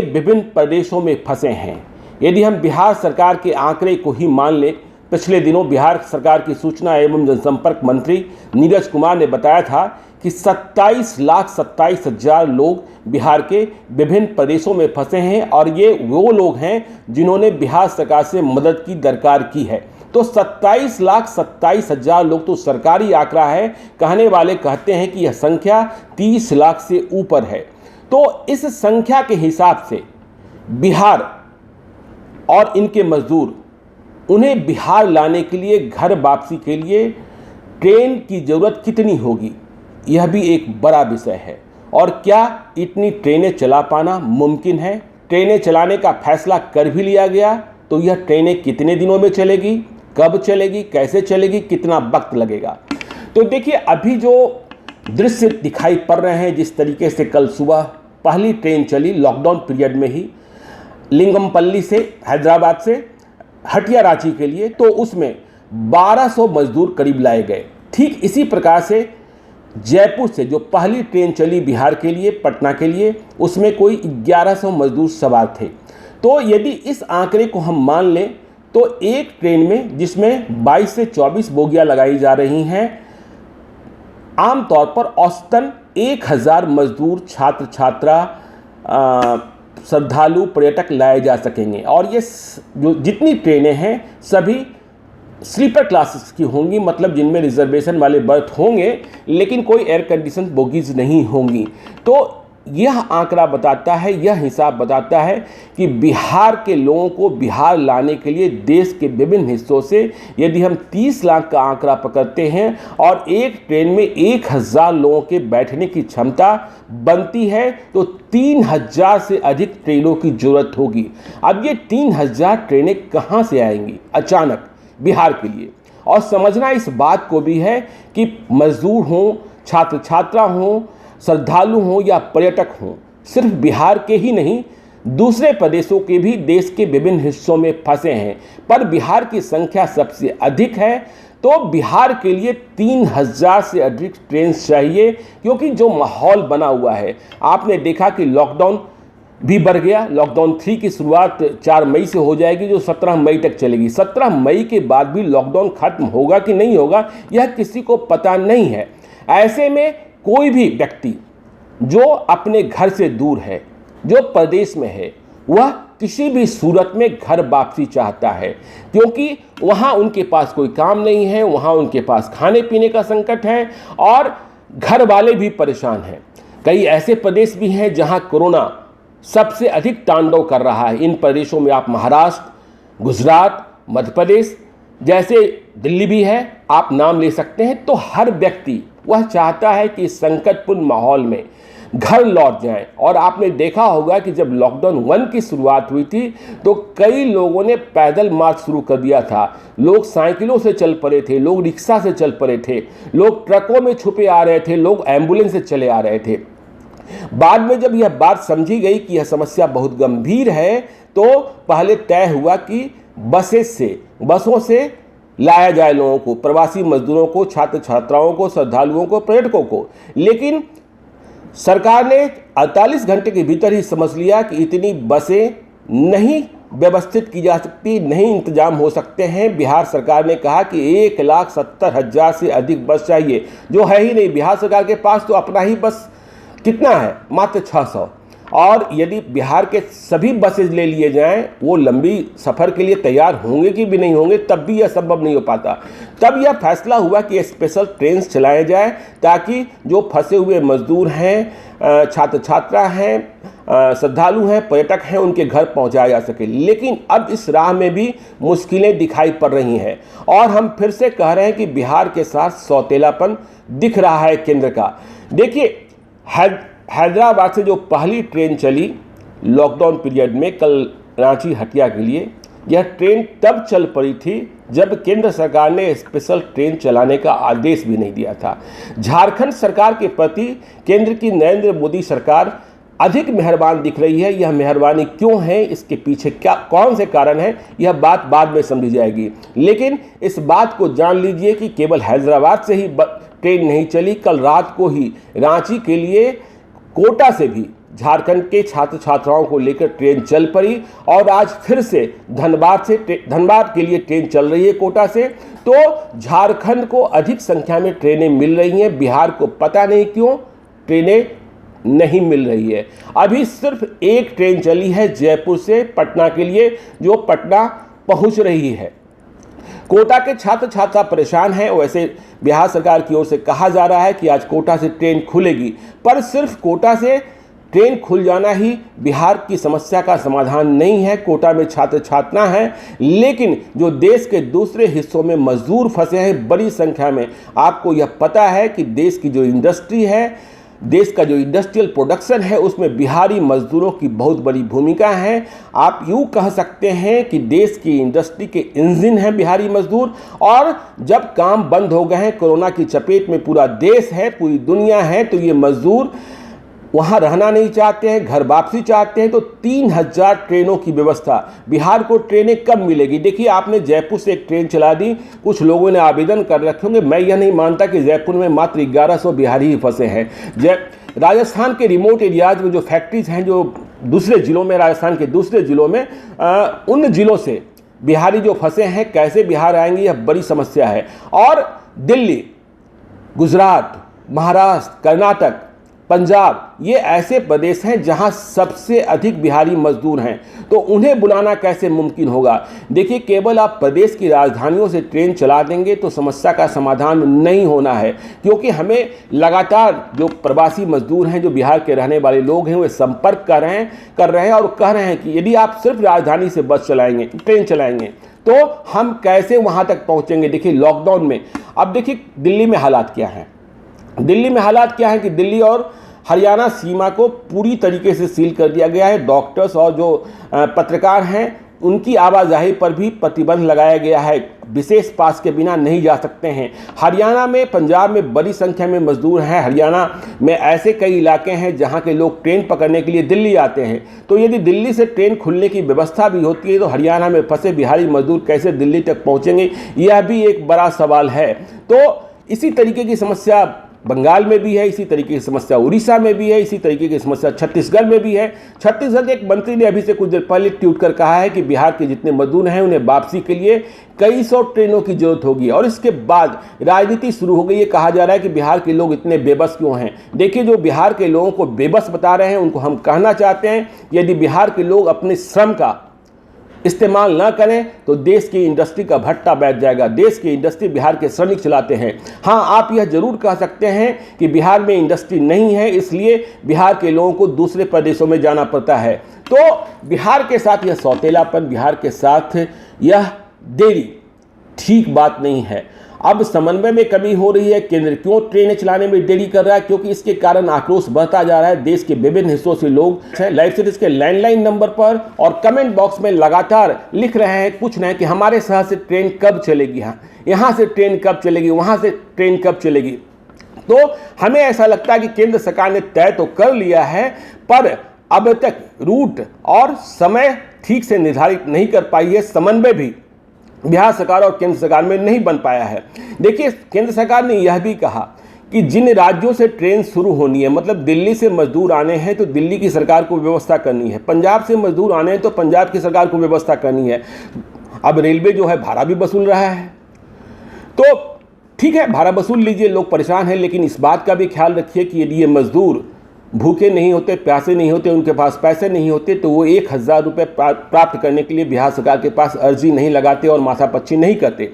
विभिन्न प्रदेशों में फंसे हैं। यदि हम बिहार सरकार के आंकड़े को ही मान लें, पिछले दिनों बिहार सरकार की सूचना एवं जनसंपर्क मंत्री नीरज कुमार ने बताया था कि 27,27,000 लोग बिहार के विभिन्न प्रदेशों में फंसे हैं और ये वो लोग हैं जिन्होंने बिहार सरकार से मदद की दरकार की है। तो 27,27,000 लोग तो सरकारी आंकड़ा है। कहने वाले कहते हैं कि यह संख्या 30 लाख से ऊपर है। तो इस संख्या के हिसाब से बिहार और इनके मजदूर, उन्हें बिहार लाने के लिए, घर वापसी के लिए ट्रेन की ज़रूरत कितनी होगी, यह भी एक बड़ा विषय है। और क्या इतनी ट्रेनें चला पाना मुमकिन है? ट्रेनें चलाने का फैसला कर भी लिया गया तो यह ट्रेनें कितने दिनों में चलेगी, कब चलेगी, कैसे चलेगी, कितना वक्त लगेगा? तो देखिए, अभी जो दृश्य दिखाई पड़ रहे हैं, जिस तरीके से कल सुबह पहली ट्रेन चली लॉकडाउन पीरियड में ही लिंगमपल्ली से, हैदराबाद से हटिया रांची के लिए, तो उसमें 1200 मजदूर करीब लाए गए। ठीक इसी प्रकार से जयपुर से जो पहली ट्रेन चली बिहार के लिए, पटना के लिए, उसमें कोई 1100 मजदूर सवार थे। तो यदि इस आंकड़े को हम मान लें तो एक ट्रेन में, जिसमें 22 से 24 बोगियां लगाई जा रही हैं, आमतौर पर औसतन 1000 मजदूर, छात्र छात्रा, श्रद्धालु, पर्यटक लाए जा सकेंगे। और ये जो जितनी ट्रेनें हैं सभी स्लीपर क्लासेस की होंगी, मतलब जिनमें रिजर्वेशन वाले बर्थ होंगे, लेकिन कोई एयर कंडीशन बोगीज नहीं होंगी। तो यह आंकड़ा बताता है, यह हिसाब बताता है कि बिहार के लोगों को बिहार लाने के लिए देश के विभिन्न हिस्सों से यदि हम 30 लाख का आंकड़ा पकड़ते हैं और एक ट्रेन में 1000 लोगों के बैठने की क्षमता बनती है, तो 3000 से अधिक ट्रेनों की जरूरत होगी। अब ये 3000 ट्रेनें कहाँ से आएंगी अचानक बिहार के लिए? और समझना इस बात को भी है कि मजदूर हों, छात्र छात्रा हों, श्रद्धालु हों या पर्यटक हों, सिर्फ बिहार के ही नहीं, दूसरे प्रदेशों के भी देश के विभिन्न हिस्सों में फंसे हैं, पर बिहार की संख्या सबसे अधिक है। तो बिहार के लिए 3000 से अधिक ट्रेन चाहिए, क्योंकि जो माहौल बना हुआ है, आपने देखा कि लॉकडाउन भी बढ़ गया। लॉकडाउन 3 की शुरुआत 4 मई से हो जाएगी, जो 17 मई तक चलेगी। 17 मई के बाद भी लॉकडाउन खत्म होगा कि नहीं होगा, यह किसी को पता नहीं है। ऐसे में कोई भी व्यक्ति जो अपने घर से दूर है, जो प्रदेश में है, वह किसी भी सूरत में घर वापसी चाहता है, क्योंकि वहाँ उनके पास कोई काम नहीं है, वहाँ उनके पास खाने पीने का संकट है और घर वाले भी परेशान हैं। कई ऐसे प्रदेश भी हैं जहाँ कोरोना सबसे अधिक तांडव कर रहा है। इन प्रदेशों में आप महाराष्ट्र, गुजरात, मध्य प्रदेश, जैसे दिल्ली भी है, आप नाम ले सकते हैं। तो हर व्यक्ति वह चाहता है कि इस संकटपूर्ण माहौल में घर लौट जाएं। और आपने देखा होगा कि जब लॉकडाउन 1 की शुरुआत हुई थी तो कई लोगों ने पैदल मार्च शुरू कर दिया था। लोग साइकिलों से चल पड़े थे, लोग रिक्शा से चल पड़े थे, लोग ट्रकों में छुपे आ रहे थे, लोग एम्बुलेंस से चले आ रहे थे। बाद में जब यह बात समझी गई कि यह समस्या बहुत गंभीर है, तो पहले तय हुआ कि बसों से लाया जाए लोगों को, प्रवासी मजदूरों को, छात्र छात्राओं को, श्रद्धालुओं को, पर्यटकों को। लेकिन सरकार ने 48 घंटे के भीतर ही समझ लिया कि इतनी बसें नहीं व्यवस्थित की जा सकती, नहीं इंतजाम हो सकते हैं। बिहार सरकार ने कहा कि 1,70,000 से अधिक बस चाहिए, जो है ही नहीं। बिहार सरकार के पास तो अपना ही बस कितना है, मात्र 600। और यदि बिहार के सभी बसेज ले लिए जाएं, वो लंबी सफ़र के लिए तैयार होंगे कि भी नहीं होंगे, तब भी यह संभव नहीं हो पाता। तब यह फैसला हुआ कि स्पेशल ट्रेन चलाए जाए, ताकि जो फंसे हुए मजदूर हैं, छात्र छात्रा हैं, श्रद्धालु हैं, पर्यटक हैं, उनके घर पहुंचाया जा सके। लेकिन अब इस राह में भी मुश्किलें दिखाई पड़ रही हैं और हम फिर से कह रहे हैं कि बिहार के साथ सौतेलापन दिख रहा है केंद्र का। देखिए, हैदराबाद से जो पहली ट्रेन चली लॉकडाउन पीरियड में कल रांची हटिया के लिए, यह ट्रेन तब चल पड़ी थी जब केंद्र सरकार ने स्पेशल ट्रेन चलाने का आदेश भी नहीं दिया था। झारखंड सरकार के प्रति केंद्र की नरेंद्र मोदी सरकार अधिक मेहरबान दिख रही है। यह मेहरबानी क्यों है, इसके पीछे कौन से कारण हैं, यह बात बाद में समझी जाएगी। लेकिन इस बात को जान लीजिए कि केवल हैदराबाद से ही ट्रेन नहीं चली, कल रात को ही रांची के लिए कोटा से भी झारखंड के छात्र छात्राओं को लेकर ट्रेन चल पड़ी और आज फिर से धनबाद के लिए ट्रेन चल रही है कोटा से। तो झारखंड को अधिक संख्या में ट्रेनें मिल रही हैं, बिहार को पता नहीं क्यों ट्रेनें नहीं मिल रही है। अभी सिर्फ एक ट्रेन चली है जयपुर से पटना के लिए, जो पटना पहुंच रही है। कोटा के छात्र छात्रा परेशान हैं। वैसे बिहार सरकार की ओर से कहा जा रहा है कि आज कोटा से ट्रेन खुलेगी, पर सिर्फ कोटा से ट्रेन खुल जाना ही बिहार की समस्या का समाधान नहीं है। कोटा में छात्र छात्रा हैं, लेकिन जो देश के दूसरे हिस्सों में मजदूर फंसे हैं बड़ी संख्या में। आपको यह पता है कि देश की जो इंडस्ट्री है, देश का जो इंडस्ट्रियल प्रोडक्शन है, उसमें बिहारी मजदूरों की बहुत बड़ी भूमिका है। आप यूँ कह सकते हैं कि देश की इंडस्ट्री के इंजन हैं बिहारी मजदूर। और जब काम बंद हो गए हैं, कोरोना की चपेट में पूरा देश है, पूरी दुनिया है, तो ये मजदूर वहाँ रहना नहीं चाहते हैं, घर वापसी चाहते हैं। तो 3000 ट्रेनों की व्यवस्था, बिहार को ट्रेनें कब मिलेगी? देखिए, आपने जयपुर से एक ट्रेन चला दी, कुछ लोगों ने आवेदन कर रखे होंगे। मैं यह नहीं मानता कि जयपुर में मात्र 1100 बिहारी ही फंसे हैं। राजस्थान के रिमोट एरियाज में जो फैक्ट्रीज हैं, जो दूसरे जिलों में, राजस्थान के दूसरे जिलों में, उन जिलों से बिहारी जो फंसे हैं, कैसे बिहार आएंगे, यह बड़ी समस्या है। और दिल्ली, गुजरात, महाराष्ट्र, कर्नाटक, पंजाब, ये ऐसे प्रदेश हैं जहां सबसे अधिक बिहारी मजदूर हैं, तो उन्हें बुलाना कैसे मुमकिन होगा? देखिए, केवल आप प्रदेश की राजधानियों से ट्रेन चला देंगे तो समस्या का समाधान नहीं होना है, क्योंकि हमें लगातार जो प्रवासी मजदूर हैं, जो बिहार के रहने वाले लोग हैं, वे संपर्क कर रहे हैं और कह रहे हैं कि यदि आप सिर्फ राजधानी से बस चलाएंगे, ट्रेन चलाएंगे, तो हम कैसे वहां तक पहुंचेंगे? देखिए, लॉकडाउन में अब देखिए दिल्ली में हालात क्या हैं। दिल्ली में हालात क्या है कि दिल्ली और हरियाणा सीमा को पूरी तरीके से सील कर दिया गया है। डॉक्टर्स और जो पत्रकार हैं, उनकी आवाजाही पर भी प्रतिबंध लगाया गया है। विशेष पास के बिना नहीं जा सकते हैं। हरियाणा में, पंजाब में बड़ी संख्या में मजदूर हैं। हरियाणा में ऐसे कई इलाके हैं जहां के लोग ट्रेन पकड़ने के लिए दिल्ली आते हैं। तो यदि दिल्ली से ट्रेन खुलने की व्यवस्था भी होती है, तो हरियाणा में फंसे बिहारी मजदूर कैसे दिल्ली तक पहुंचेंगे, यह भी एक बड़ा सवाल है। तो इसी तरीके की समस्या बंगाल में भी है, इसी तरीके की समस्या उड़ीसा में भी है, इसी तरीके की समस्या छत्तीसगढ़ में भी है। छत्तीसगढ़ के एक मंत्री ने अभी से कुछ देर पहले ट्वीट कर कहा है कि बिहार के जितने मजदूर हैं, उन्हें वापसी के लिए कई सौ ट्रेनों की जरूरत होगी। और इसके बाद राजनीति शुरू हो गई। ये कहा जा रहा है कि बिहार के लोग इतने बेबस क्यों हैं। देखिए, जो बिहार के लोगों को बेबस बता रहे हैं, उनको हम कहना चाहते हैं, यदि बिहार के लोग अपने श्रम का इस्तेमाल ना करें तो देश की इंडस्ट्री का भट्टा बैठ जाएगा। देश की इंडस्ट्री बिहार के श्रमिक चलाते हैं। हाँ, आप यह जरूर कह सकते हैं कि बिहार में इंडस्ट्री नहीं है, इसलिए बिहार के लोगों को दूसरे प्रदेशों में जाना पड़ता है। तो बिहार के साथ यह सौतेलापन, बिहार के साथ यह देरी ठीक बात नहीं है। अब समन्वय में कमी हो रही है। केंद्र क्यों ट्रेनें चलाने में देरी कर रहा है? क्योंकि इसके कारण आक्रोश बढ़ता जा रहा है। देश के विभिन्न हिस्सों से लोग लाइव सीरीज के लैंडलाइन नंबर पर और कमेंट बॉक्स में लगातार लिख रहे हैं, पूछ रहे हैं कि हमारे शहर से ट्रेन कब चलेगी, यहाँ से ट्रेन कब चलेगी, वहाँ से ट्रेन कब चलेगी। तो हमें ऐसा लगता है कि केंद्र सरकार ने तय तो कर लिया है, पर अब तक रूट और समय ठीक से निर्धारित नहीं कर पाई है। समन्वय भी बिहार सरकार और केंद्र सरकार में नहीं बन पाया है। देखिए, केंद्र सरकार ने यह भी कहा कि जिन राज्यों से ट्रेन शुरू होनी है, मतलब दिल्ली से मजदूर आने हैं तो दिल्ली की सरकार को व्यवस्था करनी है, पंजाब से मजदूर आने हैं तो पंजाब की सरकार को व्यवस्था करनी है। अब रेलवे जो है भाड़ा भी वसूल रहा है, तो ठीक है, भाड़ा वसूल लीजिए, लोग परेशान हैं, लेकिन इस बात का भी ख्याल रखिए कि यदि ये मजदूर भूखे नहीं होते, प्यासे नहीं होते, उनके पास पैसे नहीं होते, तो वो 1000 रुपये प्राप्त करने के लिए बिहार सरकार के पास अर्जी नहीं लगाते और माथापच्ची नहीं करते।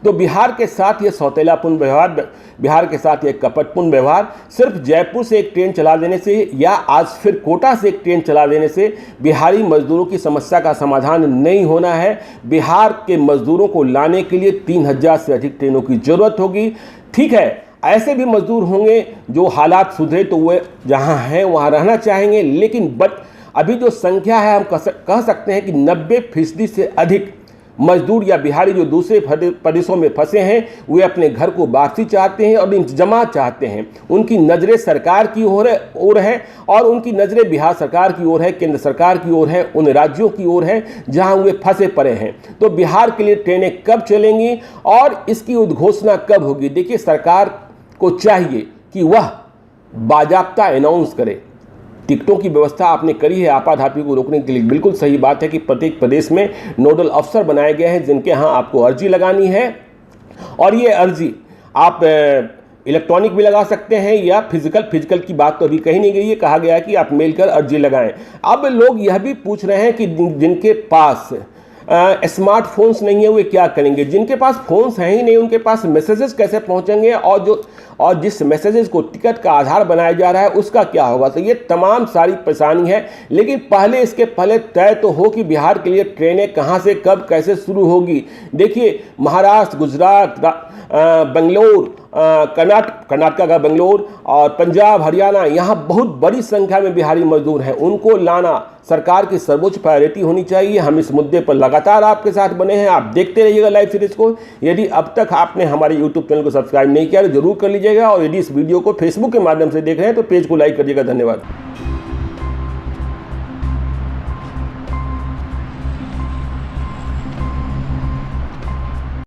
तो बिहार के साथ ये सौतेलापूर्ण व्यवहार, बिहार के साथ ये कपटपूर्ण व्यवहार सिर्फ जयपुर से एक ट्रेन चला देने से या आज फिर कोटा से एक ट्रेन चला देने से बिहारी मजदूरों की समस्या का समाधान नहीं होना है। बिहार के मजदूरों को लाने के लिए 3000 से अधिक ट्रेनों की जरूरत होगी। ठीक है, ऐसे भी मजदूर होंगे जो हालात सुधरे तो वे जहां हैं वहां रहना चाहेंगे, लेकिन अभी जो संख्या है, हम कह सकते हैं कि 90% से अधिक मजदूर या बिहारी जो दूसरे प्रदेशों में फंसे हैं, वे अपने घर को वापसी चाहते हैं और इंतजाम चाहते हैं। उनकी नज़रें सरकार की ओर है और उनकी नज़रें बिहार सरकार की ओर है, केंद्र सरकार की ओर है, उन राज्यों की ओर है जहां वे फंसे पड़े हैं। तो बिहार के लिए ट्रेनें कब चलेंगी और इसकी उद्घोषणा कब होगी? देखिए, सरकार को चाहिए कि वह बाजाप्ता अनाउंस करे टिकटों की व्यवस्था आपने करी है आपाधापी को रोकने के लिए, बिल्कुल सही बात है कि प्रत्येक प्रदेश में नोडल अफसर बनाए गए हैं जिनके यहाँ आपको अर्जी लगानी है, और ये अर्जी आप इलेक्ट्रॉनिक भी लगा सकते हैं या फिजिकल की बात तो अभी कही नहीं गई है, कहा गया है कि आप मेल कर अर्जी लगाएं। अब लोग यह भी पूछ रहे हैं कि जिनके पास स्मार्टफोन्स नहीं है वे क्या करेंगे। जिनके पास फोन्स हैं ही नहीं उनके पास मैसेजेस कैसे पहुंचेंगे, और जिस मैसेजेस को टिकट का आधार बनाया जा रहा है उसका क्या होगा। तो ये तमाम सारी परेशानी है, लेकिन इसके पहले तय तो हो कि बिहार के लिए ट्रेनें कहां से कब कैसे शुरू होगी। देखिए महाराष्ट्र, गुजरात, बेंगलोर, कर्नाटका का बेंगलोर और पंजाब, हरियाणा, यहाँ बहुत बड़ी संख्या में बिहारी मजदूर हैं। उनको लाना सरकार की सर्वोच्च प्रायोरिटी होनी चाहिए। हम इस मुद्दे पर लगातार आपके साथ बने हैं, आप देखते रहिएगा लाइव सीरीज को। यदि अब तक आपने हमारे यूट्यूब चैनल को सब्सक्राइब नहीं किया तो जरूर कर लीजिएगा, और यदि इस वीडियो को फेसबुक के माध्यम से देख रहे हैं तो पेज को लाइक करिएगा। धन्यवाद।